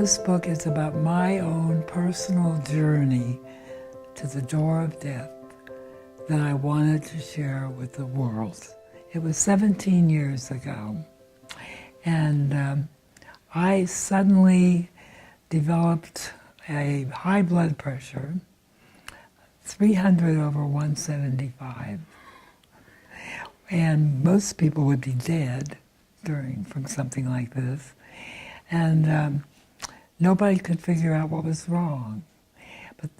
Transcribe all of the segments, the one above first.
This book is about my own personal journey to the door of death that I wanted to share with the world. It was 17 years ago, and I suddenly developed a high blood pressure, 300 over 175, and most people would be dead from something like this, and nobody could figure out what was wrong.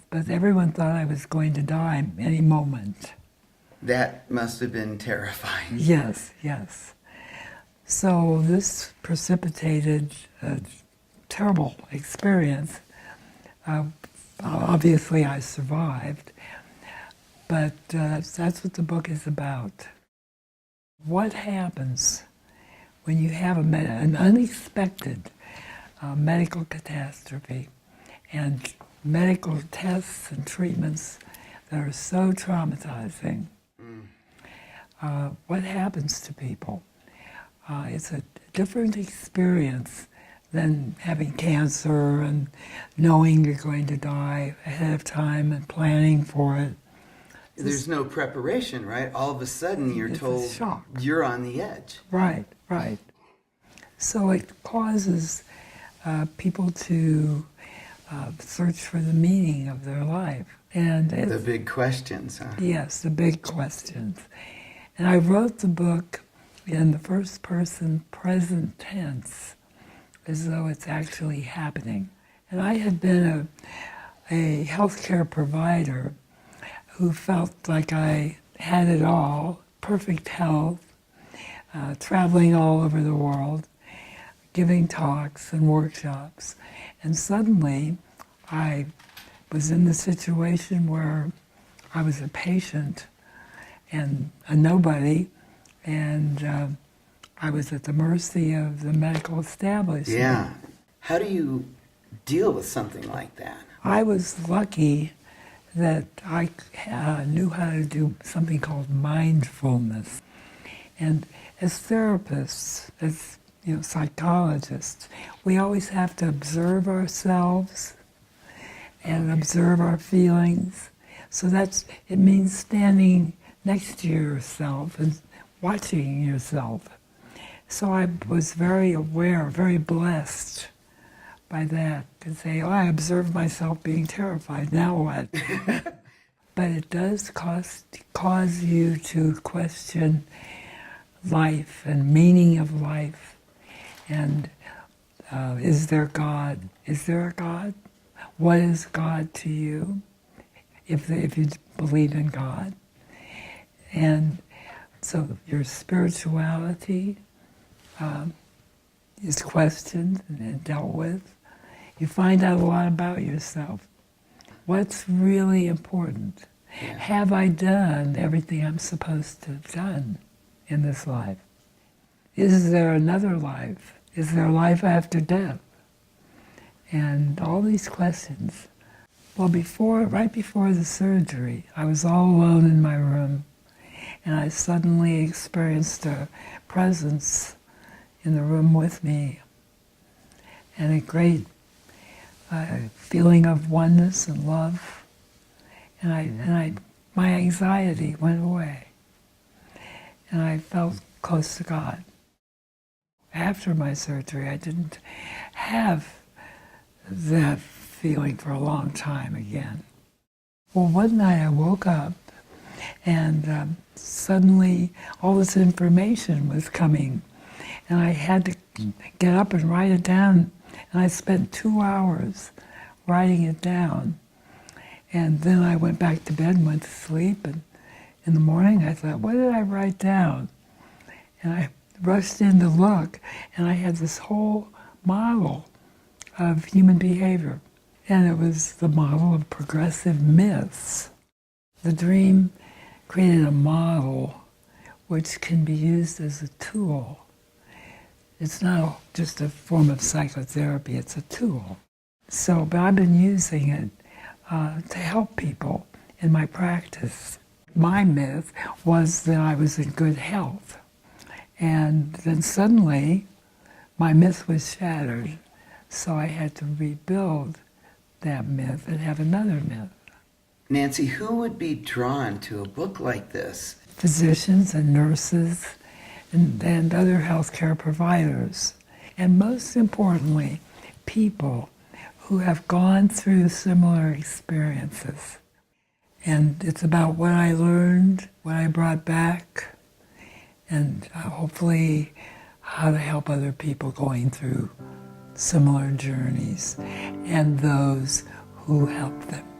But everyone thought I was going to die any moment. That must have been terrifying. Yes, yes. So this precipitated a terrible experience. Obviously I survived, but that's what the book is about. What happens when you have an unexpected medical catastrophe and medical tests and treatments that are so traumatizing? What happens to people? It's a different experience than having cancer and knowing you're going to die ahead of time and planning for it. There's no preparation, right? All of a sudden you're told you're on the edge. Right, right. So it causes people to search for the meaning of their life. And the big questions, huh? Yes, the big questions. And I wrote the book in the first person present tense, as though it's actually happening. And I had been a healthcare provider who felt like I had it all, perfect health, traveling all over the world, giving talks and workshops. And suddenly I was in the situation where I was a patient and a nobody, and I was at the mercy of the medical establishment. Yeah. How do you deal with something like that? I was lucky that I knew how to do something called mindfulness. And as therapists, as psychologists, we always have to observe ourselves and observe our feelings. So it means standing next to yourself and watching yourself. So I was very aware, very blessed by that, to say, I observed myself being terrified, now what? But it does cause you to question life and meaning of life. And is there God? Is there a God? What is God to you, if you believe in God? And so your spirituality is questioned and dealt with. You find out a lot about yourself. What's really important? Yeah. Have I done everything I'm supposed to have done in this life? Is there another life? Is there a life after death? And all these questions. Well, right before the surgery, I was all alone in my room, and I suddenly experienced a presence in the room with me, and a great feeling of oneness and love, and my anxiety went away, and I felt close to God. After my surgery, I didn't have that feeling for a long time again. Well, one night I woke up, and suddenly all this information was coming, and I had to get up and write it down, and I spent 2 hours writing it down. And then I went back to bed and went to sleep, and in the morning I thought, what did I write down? And I rushed in to look, and I had this whole model of human behavior, and it was the model of progressive myths. The dream created a model which can be used as a tool. It's not just a form of psychotherapy, it's a tool. But I've been using it to help people in my practice. My myth was that I was in good health. And then suddenly, my myth was shattered. So I had to rebuild that myth and have another myth. Nancy, who would be drawn to a book like this? Physicians and nurses and other healthcare providers. And most importantly, people who have gone through similar experiences. And it's about what I learned, what I brought back, and hopefully how to help other people going through similar journeys and those who help them.